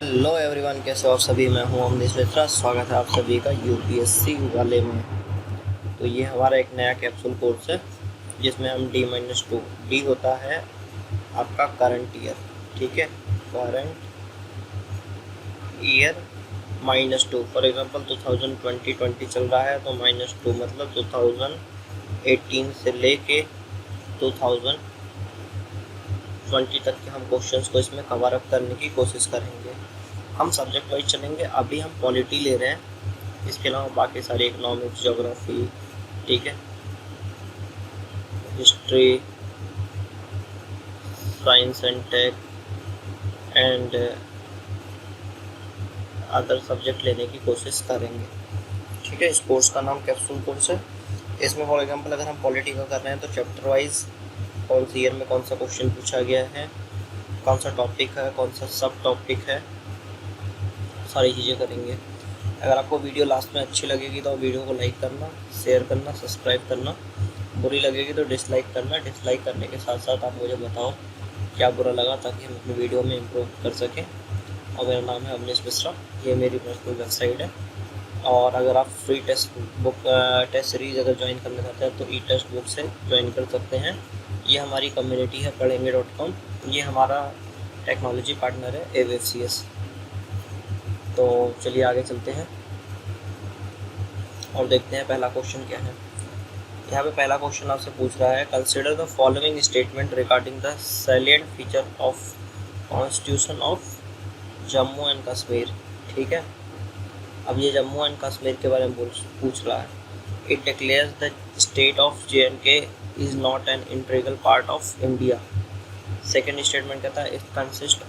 Hello everyone, कैसे हो आप सभी। मैं हूं अमनीश मिश्रा। स्वागत है आप सभी का यूपीएससी वाले में। तो ये हमारा एक नया कैप्सूल कोर्स है जिसमें हम D-2 डी होता है आपका करंट ईयर। ठीक है, करंट ईयर -2। फॉर एग्जांपल 2020 चल रहा है तो -2 मतलब 2018 से लेके 2020 तक के हम क्वेश्चंस को इसमें कवर अप करने की कोशिश करेंगे। हम सब्जेक्ट वाइज चलेंगे। अभी हम पॉलिटी ले रहे हैं, इसके अलावा बाकी सारे इकोनॉमिक्स, ज्योग्राफी, ठीक है, history, science and tech and other subject लेने की कोशिश करेंगे। ठीक है, इस कोर्स का नाम कैप्सूल कोर्स है। इसमें फॉर एग्जांपल अगर हम पॉलिटी का कर रहे हैं तो चैप्टर वाइज कौन सी ईयर में कौन सा क्वेश्चन पूछा गया है, कौन सा टॉपिक है, कौन सा सब टॉपिक है, सारी चीज़ें करेंगे। अगर आपको वीडियो लास्ट में अच्छी लगेगी तो वीडियो को लाइक करना, शेयर करना, सब्सक्राइब करना। बुरी लगेगी तो डिसलाइक करना। डिसलाइक करने के साथ साथ आप मुझे बताओ क्या बुरा लगा, ताकि हम अपनी वीडियो में इम्प्रूव कर सकें। और मेरा नाम है अमनीश मिश्रा, ये मेरी पर्सनल वेबसाइट है। और अगर आप फ्री टेस्ट सीरीज अगर ज्वाइन करना चाहते हैं तो ई टेस्ट बुक से ज्वाइन कर सकते हैं। ये हमारी कम्युनिटी है पढ़ेंगे.com। ये हमारा टेक्नोलॉजी पार्टनर है AWCS। तो चलिए आगे चलते हैं और देखते हैं पहला क्वेश्चन क्या है। यहाँ पे पहला क्वेश्चन आपसे पूछ रहा है, consider the following statement regarding the salient feature of constitution of Jammu and Kashmir. ठीक है, अब ये जम्मू एंड कश्मीर के बारे में पूछ रहा है। It declares the state of J&K is not an integral part of India. Second statement कहता है, it consist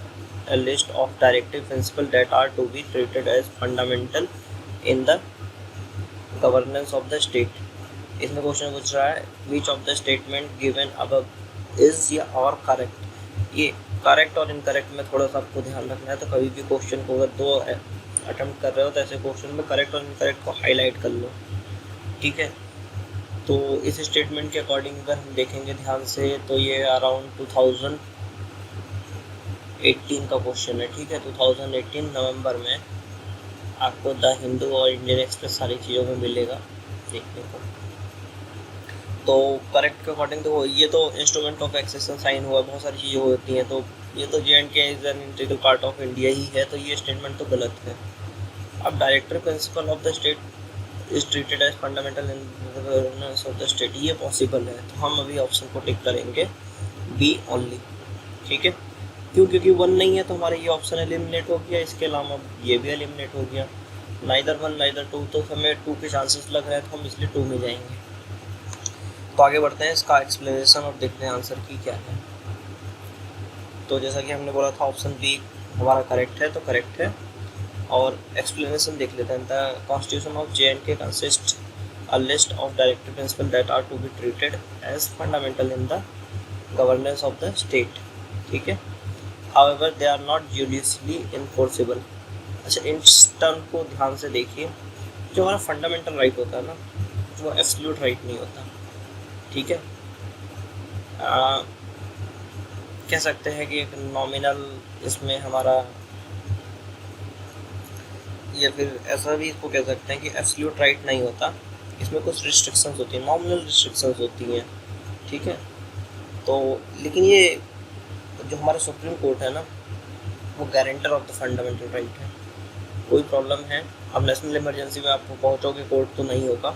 a list of directive principles that are to be treated as fundamental in the governance of the state। इसमें question पूछ रहा है, which of the statement given above is या और correct. ये correct और इनकरेक्ट में थोड़ा सा आपको ध्यान रखना है। तो कभी भी क्वेश्चन को अगर 2 अटेम्प्ट कर रहे हो तो ऐसे क्वेश्चन में करेक्ट और इनकरेक्ट को हाईलाइट कर लो। ठीक है, तो इस स्टेटमेंट के अकॉर्डिंग अगर हम देखेंगे ध्यान से तो ये अराउंड 2018 का क्वेश्चन है। ठीक है, 2018 नवंबर में आपको द हिंदू और इंडियन एक्सप्रेस सारी चीज़ों में मिलेगा देखने को। तो करेक्ट के अकॉर्डिंग तो ये तो इंस्ट्रूमेंट ऑफ एक्सेशन साइन हुआ, बहुत सारी चीज़ें होती हैं। तो ये तो J&K is an integral part of India ही है, तो ये स्टेटमेंट तो गलत है। अब director principle of the state is treated as fundamental in the governance of the state, ये पॉसिबल है। तो हम अभी ऑप्शन को टिक करेंगे बी ओनली। ठीक है, क्यों? क्योंकि 1 नहीं है तो हमारा ये ऑप्शन एलिमिनेट हो गया। इसके अलावा ये भी एलिमिनेट हो गया। नाइदर 1 नाइदर 2, तो हमें 2 के चांसेस लग रहे हैं तो हम इसलिए 2 में जाएंगे। तो आगे बढ़ते हैं, इसका एक्सप्लेनेशन और देखते हैं आंसर की क्या है। तो जैसा कि हमने बोला था ऑप्शन बी हमारा करेक्ट है, तो करेक्ट है। और एक्सप्लेनेशन देख लेते हैं। The constitution of J&K consist a list of directive principle that are to be treated as fundamental in the governance of the state. ठीक है, however they are not judicially enforceable। अच्छा, इस term को ध्यान से देखिए। जो हमारा फंडामेंटल राइट होता है ना, वो एब्सोल्यूट राइट नहीं होता। ठीक है, कह सकते हैं कि एक नॉमिनल इसमें हमारा, या फिर ऐसा भी इसको कह सकते हैं कि एब्सोल्यूट राइट नहीं होता। इसमें कुछ रिस्ट्रिक्शंस होती हैं, नॉमिनल रिस्ट्रिक्शंस होती हैं। ठीक है, तो लेकिन ये जो हमारा सुप्रीम कोर्ट है ना, वो guarantor of the fundamental right है। कोई प्रॉब्लम है, अब नेशनल इमरजेंसी में आप पहुँचोगे कोर्ट तो नहीं होगा,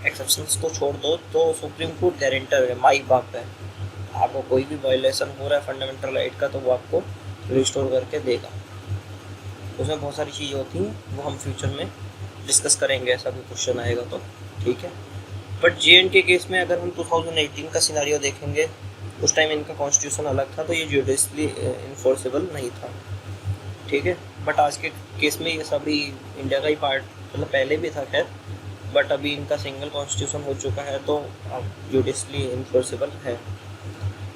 एक्सेप्शंस को छोड़ दो, तो सुप्रीम कोर्ट गारंटर है, माई बाप है। आपको कोई भी वायलेशन हो रहा है फंडामेंटल राइट का तो वो आपको रिस्टोर करके देगा। उसमें बहुत सारी चीज़ें होती हैं, वो हम फ्यूचर में डिस्कस करेंगे, ऐसा भी क्वेश्चन आएगा तो। ठीक है, बट J&K केस में अगर हम 2018 का सिनारियो देखेंगे, उस टाइम इनका कॉन्स्टिट्यूशन अलग था, तो ये जुडिशली इन्फोर्सेबल नहीं था। ठीक है, बट आज के केस में ये सभी इंडिया का ही पार्ट, मतलब पहले भी था खैर, बट अभी इनका सिंगल कॉन्स्टिट्यूशन हो चुका है तो अब जुडिशली इन्फोर्सेबल है।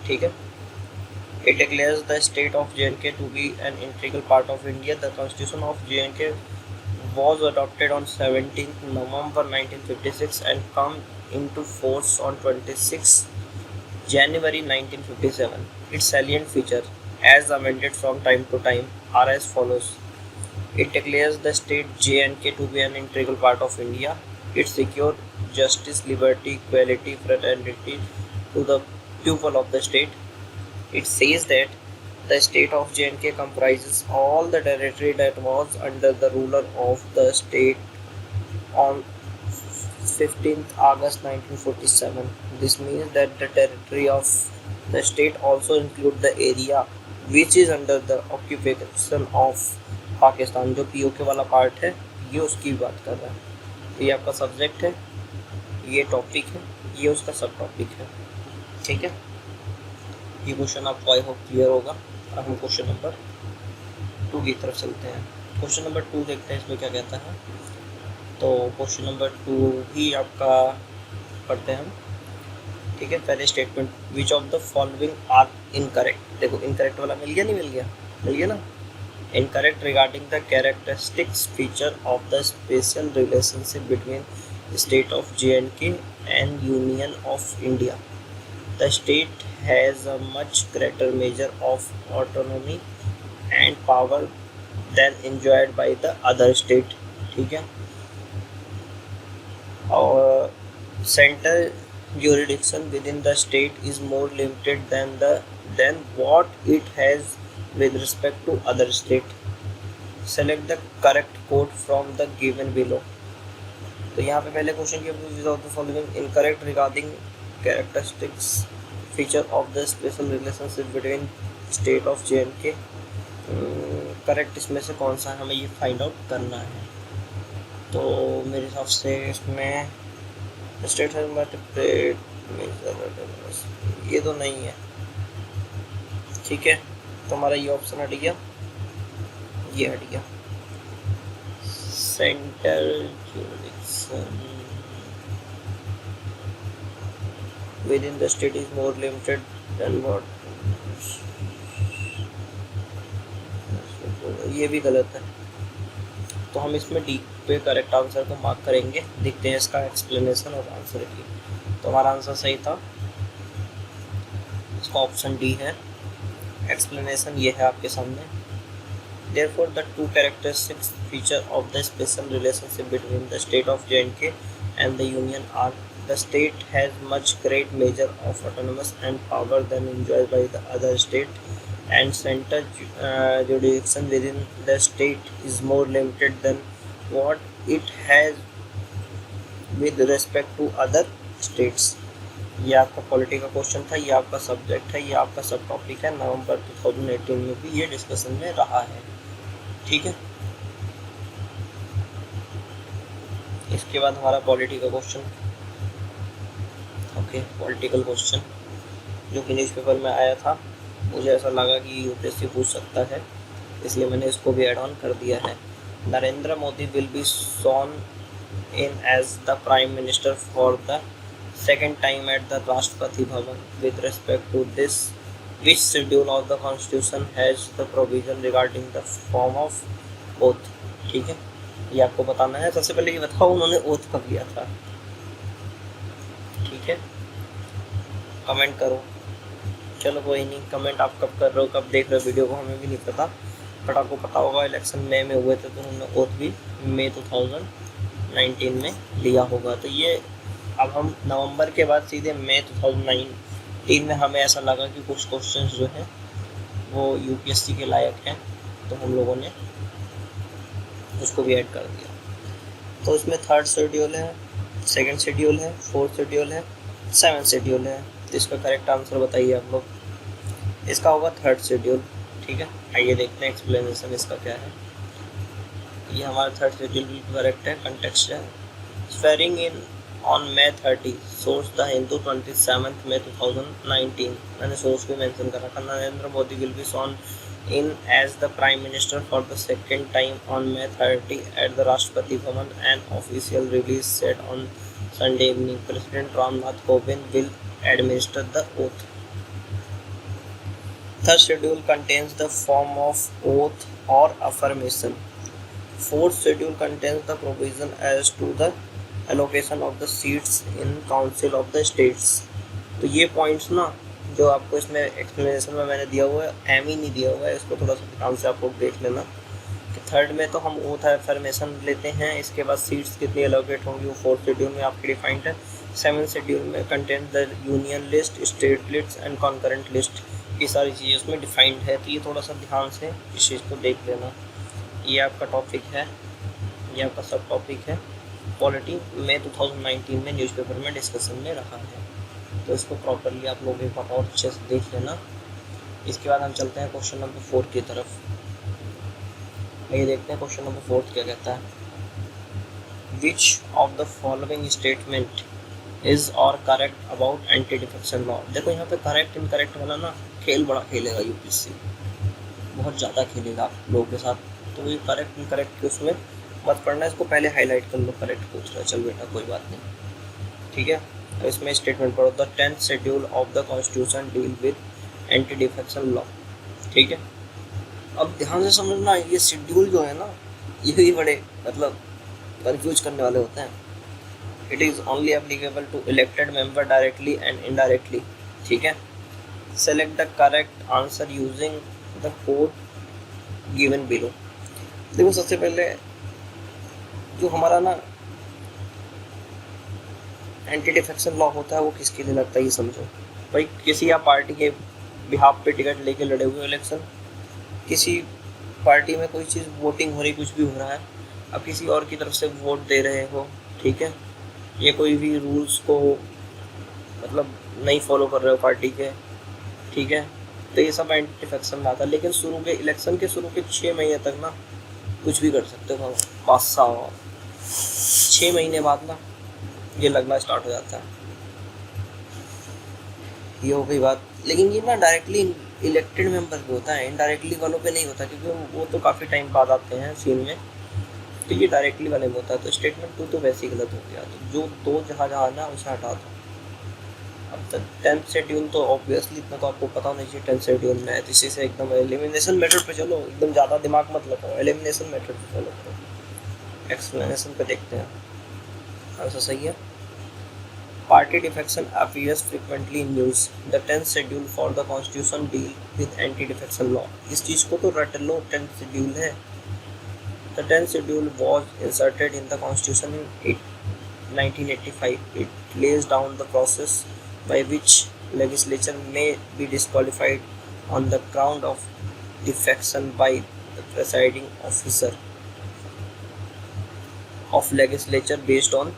ठीक है, it declares the state of J&K to be an integral part of India. The constitution of J&K was adopted on 17th November 1956 and come into force on 26 January 1957. Its salient feature, as amended from time to time, are as follows. It declares the state J&K to be an integral part of India. It secures justice, liberty, equality, fraternity to the people of the state. It says that the state of J&K comprises all the territory that was under the ruler of the state on 15th August 1947. This means that the territory of the state also includes the area which is under the occupation of Pakistan. जो PoK वाला part है ये उसकी बात कर रहा है. तो ये आपका सब्जेक्ट है, ये टॉपिक है, ये उसका सब टॉपिक है. ठीक है, ये क्वेश्चन आपको आई होप क्लियर होगा. अब हम क्वेश्चन नंबर 2 की तरफ चलते हैं. क्वेश्चन नंबर 2 देखते हैं इसमें क्या कहता है. तो क्वेश्चन नंबर 2 भी आपका पढ़ते हैं हम. ठीक है, पहले statement, which of the following are incorrect. देखो इनकरेक्ट वाला मिल गया, नहीं मिल गया, मिल गया ना. Incorrect regarding the characteristics feature of the special relationship between the state of J&K and Union of India. The state has a much greater measure of autonomy and power than enjoyed by the other state. ठीक है, और central jurisdiction within the state is more limited than what it has with respect to other state. Select the correct quote from the given below. तो यहाँ पे पहले question की विच of the following incorrect regarding characteristics feature of the special relationship between state of J&K. Correct इसमें से कौन सा है, हमें ये फाइंड आउट करना है. तो मेरे हिसाब से इसमें स्टेट है ये तो नहीं है. ठीक है, तो हमारा ये ऑप्शन हट गया, ये हट गया. Central jurisdiction within the state is more limited than what. ये भी गलत है. तो हम इसमें डी पे करेक्ट आंसर को मार्क करेंगे. देखते हैं इसका एक्सप्लेनेशन और आंसर की. तो हमारा आंसर सही था, इसका ऑप्शन डी है. एक्सप्लेनेशन ये है आपके सामने. Therefore, the two characteristic feature of the special relationship between the state of J&K and the Union are: the state has much great measure of autonomous and power than enjoyed by the other state, and central jurisdiction within the state is more limited than what it has with respect to other states. ये आपका polity का question था, ये आपका subject है, ये आपका सब टॉपिक है. नवंबर 2018 में भी ये डिस्कशन में रहा है. ठीक है, इसके बाद हमारा पॉलिटी का क्वेश्चन. ओके, पॉलिटिकल क्वेश्चन जो कि न्यूज़पेपर में आया था. मुझे ऐसा लगा कि यूपीएससी पूछ सकता है, इसलिए मैंने इसको भी ऐड ऑन कर दिया है. Narendra Modi will be sworn in as the prime minister for the second time at the Rashtrapati Bhavan. With respect to this, which schedule of the Constitution has the provision regarding the form of oath. ठीक है, ये आपको बताना है. सबसे पहले ये बताओ उन्होंने ओथ कब लिया था. ठीक है, कमेंट करो. चलो कोई नहीं, कमेंट आप कब कर रहे हो, कब देख रहे हो वीडियो को, हमें भी नहीं पता, बट आपको पता होगा इलेक्शन मई में हुए थे तो उन्होंने ओथ भी मई 2019 में लिया होगा. तो ये अब हम नवंबर के बाद सीधे मई 2019 में हमें ऐसा लगा कि कुछ क्वेश्चंस जो हैं वो यूपीएससी के लायक हैं, तो हम लोगों ने उसको भी ऐड कर दिया. तो इसमें 3rd शेड्यूल है, 2nd शेड्यूल है, 4th शेड्यूल है, 7th शेड्यूल है. तो इसका करेक्ट आंसर बताइए आप लोग. इसका होगा 3rd शेड्यूल. ठीक है, आइए देखते हैं एक्सप्लेनेशन इसका क्या है. ये हमारा 3rd शेड्यूल भी करेक्ट है. कंटेक्स्ट है swearing in on May 30. Source The Hindu 27th May 2019. मैंने सोर्स भी मेंशन कर रखा. Narendra Modi will be sworn in as the Prime Minister for the second time on May 30 at the Rashtrapati Bhavan. An official release said on Sunday evening. President Ramnath Kovind will administer the oath. Third schedule contains the form of oath or affirmation. Fourth schedule contains the provision as to the allocation of the seats in council of the states. तो ये points ना जो आपको इसमें explanation में मैंने दिया हुआ है एम ही नहीं दिया हुआ है, इसको थोड़ा सा ध्यान से आप लोग देख लेना कि थर्ड में तो हम ओथ एफर्मेशन लेते हैं, इसके बाद सीट्स कितनी एलोकेट होंगी वो फोर्थ शेड्यूल में आपकी डिफाइंड है। सेवन्थ शेड्यूल में content the union list, state list and concurrent list, ये सारी चीज़ें उसमें डिफाइंड है। तो ये थोड़ा सा ध्यान से इस चीज़ को देख लेना। ये आपका टॉपिक है, ये आपका सब टॉपिक है पॉलिटी में 2019 में न्यूज़पेपर में डिस्कशन में रखा है, तो इसको प्रॉपरली आप लोग एक बार और अच्छे से देख लेना। इसके बाद हम चलते हैं क्वेश्चन नंबर 4 की तरफ। ये देखते हैं क्वेश्चन नंबर 4 क्या कहता है। Which of the following statement is are correct about anti defection law. देखो यहाँ पे करेक्ट इनकरेक्ट वाला ना खेल बड़ा खेलेगा यूपीएससी, बहुत ज़्यादा खेलेगा आप लोगों के साथ। तो ये करेक्ट इनकरेक्ट के उसमें मत पढ़ना, इसको पहले हाईलाइट कर लो। करेक्ट पूछ रहा है, चल बेटा कोई बात नहीं, ठीक है। तो इसमें स्टेटमेंट पढ़ो, the 10th schedule of the constitution deal with anti defection law, ठीक है। अब ध्यान से समझना, ये शेड्यूल जो है ना ये भी बड़े मतलब कंफ्यूज करने वाले होते हैं। It is only applicable to elected member directly and indirectly, ठीक है। Select the correct answer using the code given below. देखो सबसे पहले जो हमारा ना एंटी डिफेक्शन लॉ होता है वो किसके लिए लगता है ये समझो भाई। किसी या पार्टी के बिहाफ पे टिकट लेके लड़े हुए इलेक्शन, किसी पार्टी में कोई चीज़ वोटिंग हो रही, कुछ भी हो रहा है, अब किसी और की तरफ से वोट दे रहे हो, ठीक है। ये कोई भी रूल्स को मतलब नहीं फॉलो कर रहे हो पार्टी के, ठीक है, तो ये सब एंटी डिफेक्शन में आता है। लेकिन शुरू के इलेक्शन के शुरू के 6 महीने तक ना कुछ भी कर सकते हो, 6 महीने बाद ना ये लगना स्टार्ट हो जाता है। ये हो गई बात। लेकिन ये ना डायरेक्टली इलेक्टेड मेंबर पे होता है, इनडायरेक्टली वालों पे नहीं होता, क्योंकि वो तो काफ़ी टाइम बाद आते हैं सीन में। तो ये डायरेक्टली वाले में होता है। तो स्टेटमेंट 2 तो वैसे ही गलत हो गया। तो जो 2 जहाँ जहाँ ना उसे हटा दो। अब तक 10th शेड्यूल तो ऑब्वियसली इतना तो आपको पता होना चाहिए 10th शेड्यूल में है, तो इसी से एकदम एलिमिनेशन मेथड पे चलो, एकदम ज़्यादा दिमाग मत लगाओ, एलिमिनेशन मेथड पे फॉलो करो। एक्सप्लेनेशन पे देखते हैं आंसर सही है। Party defection appears frequently in news. The 10th schedule for the Constitution deal with anti-defection law. इस चीज़ को तो रट लो, 10th schedule है। The 10th schedule was inserted in the Constitution in 1985. It lays down the process by which legislature may be disqualified on the ground of defection by the presiding officer of legislature based on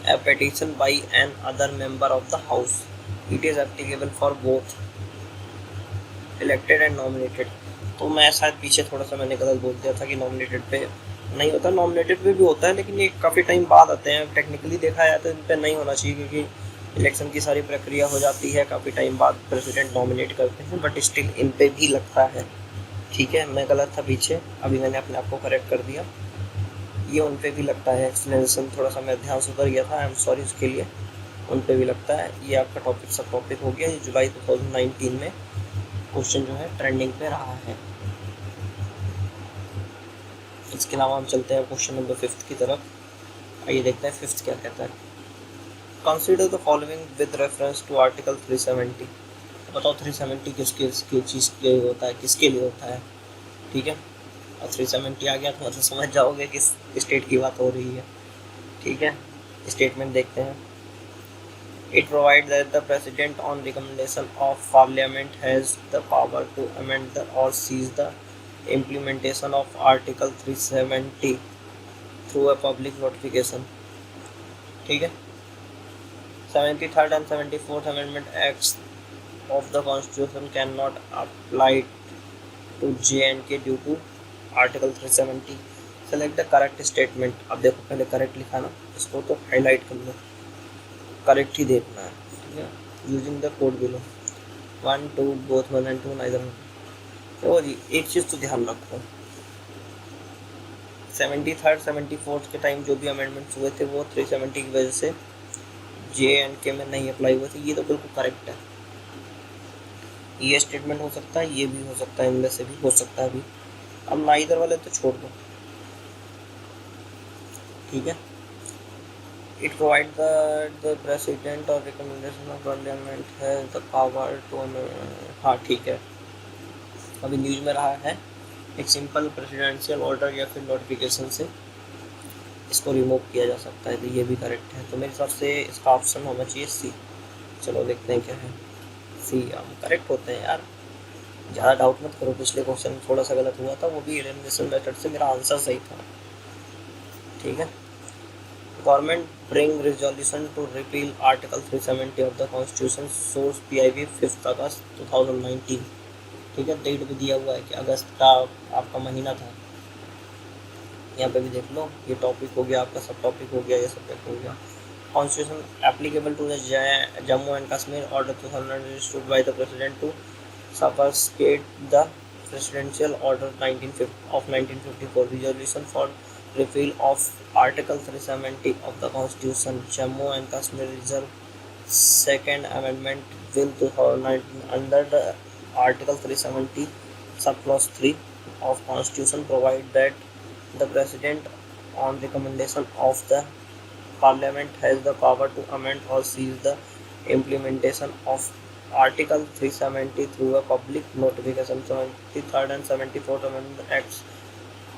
a petition by an other member of the house. It is applicable for both elected and nominated. तो मैं शायद पीछे थोड़ा सा मैंने गलत बोल दिया था कि नॉमिनेटेड पे नहीं होता, नॉमिनेटेड पे भी होता है, लेकिन ये काफ़ी टाइम बाद आते हैं। टेक्निकली देखा जाए तो इन पर नहीं होना चाहिए, क्योंकि इलेक्शन की सारी प्रक्रिया हो जाती है, काफ़ी टाइम बाद प्रेसिडेंट नॉमिनेट करते हैं, बट स्टिल इन पे भी लगता है, ठीक है। मैं गलत था पीछे, अभी मैंने अपने आप को करेक्ट कर दिया। ये उन पे भी लगता है। एक्सप्लेनेशन थोड़ा सा मैं ध्यान से उतर गया था, आई एम सॉरी उसके लिए। उन पे भी लगता है। ये आपका टॉपिक सब टॉपिक हो गया। ये जुलाई 2019 में क्वेश्चन जो है ट्रेंडिंग पे रहा है। इसके अलावा हम चलते हैं क्वेश्चन नंबर 5 की तरफ। आइए देखते हैं 5 क्या कहता है। Consider the following with reference to article 370। बताओ 370 किसके चीज़ के लिए होता है, किसके लिए होता है, ठीक है। और 370 आ गया तो मतलब समझ जाओगे किस स्टेट की बात हो रही है, ठीक है। स्टेटमेंट देखते हैं। It provide that the president on recommendation of parliament has the power to amend or cease the implementation of article 370 through a public notification, ठीक है। 73rd and 74th Amendment Acts of the Constitution cannot apply to J&K due to article 370। Select the correct statement. अब देखो पहले correct लिखा ना, इसको तो highlight कर लो, करेक्ट ही देखना है, ठीक है। Using the code below 1 2 both 1 and 2 neither. तो जी एक चीज़ तो ध्यान रखो, 73rd 74th के टाइम जो भी अमेंडमेंट्स हुए थे वो 370 की वजह से J&K में नहीं अप्लाई हुए थे। ये तो बिल्कुल करेक्ट है। ये स्टेटमेंट हो सकता है, ये भी हो सकता है, इनमें से भी हो सकता है भी। अब नाइदर वाले तो छोड़ दो, ठीक है। इट प्रोवाइड द प्रेसिडेंट और रिकमेंडेशन ऑफ पार्लियामेंट है द पावर टू। हाँ ठीक है, अभी न्यूज में रहा है एक सिंपल प्रेसिडेंशियल ऑर्डर या फिर नोटिफिकेशन से इसको रिमूव किया जा सकता है, तो ये भी करेक्ट है। तो मेरे हिसाब से इसका ऑप्शन होना चाहिए सी। चलो देखते हैं क्या है। सी हम करेक्ट होते हैं यार, ज़्यादा डाउट मत करो। पिछले क्वेश्चन थोड़ा सा गलत हुआ था, वो भी एलिमिनेशन मेथड से मेरा आंसर सही था। ठीक है, government bring resolution to repeal article 370 of the constitution, source PIB 5 अगस्त 2019। ठीक है, डेट भी दिया हुआ है कि अगस्त का आपका महीना था। यहाँ पे भी देख लो, ये टॉपिक हो गया आपका, सब टॉपिक हो गया, ये सब्जेक्ट हो गया। Constitution applicable to the Jammu and Kashmir order 2000 issued by the president to supersede the presidential order 1954 resolution for repeal of article 370 of the constitution, Jammu and Kashmir reserve second amendment bill 2019 under the article 370 subclause 3 of constitution provide that the president on recommendation of the parliament has the power to amend or seize the implementation of Article 370 through a public notification. 73rd and 74th Amendment Acts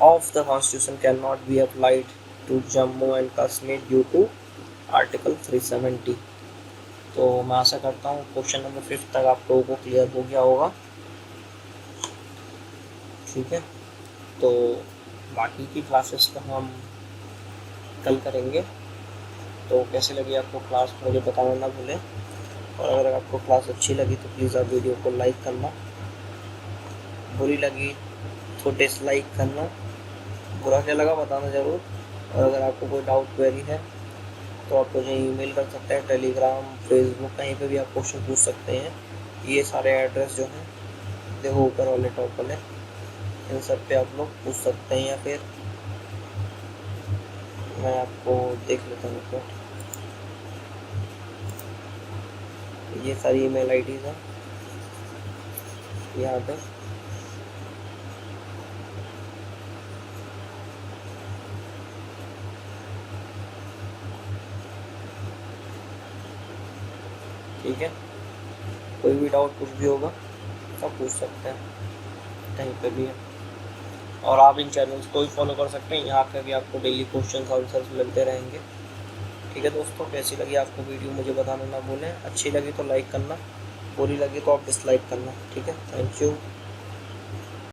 of the Constitution cannot be applied to Jammu and Kashmir due to Article 370। तो मैं आशा करता हूँ question number 5 तक आप लोगों को clear हो गया होगा। ठीक है, तो बाकी की क्लासेस को हम कल करेंगे। तो कैसी लगी आपको क्लास मुझे बताना ना भूलें, और अगर आपको क्लास अच्छी लगी तो प्लीज़ आप वीडियो को लाइक करना, बुरी लगी तो डिसलाइक करना, बुरा क्या लगा बताना ज़रूर। और अगर आपको कोई डाउट क्वेरी है तो आप मुझे ईमेल कर सकते हैं, टेलीग्राम, फेसबुक, कहीं पे भी आप क्वेश्चन पूछ सकते हैं। ये सारे एड्रेस जो हैं देखो ऊपर वाले टॉप वाले, इन सब पे आप लोग पूछ सकते हैं, या फिर मैं आपको देख लेता हूँ तो ये सारी ईमेल आईडीज़ हैं यहाँ पे। ठीक है, कोई भी डाउट कुछ भी होगा सब पूछ सकते हैं, कहीं पे भी है। और आप इन चैनल्स को भी फॉलो कर सकते हैं, यहाँ पे भी आपको डेली क्वेश्चन आंसर्स मिलते रहेंगे। ठीक है दोस्तों, कैसी लगी आपको वीडियो मुझे बताना ना भूलें। अच्छी लगी तो लाइक करना, बुरी लगी तो आप डिसलाइक करना। ठीक है, थैंक यू।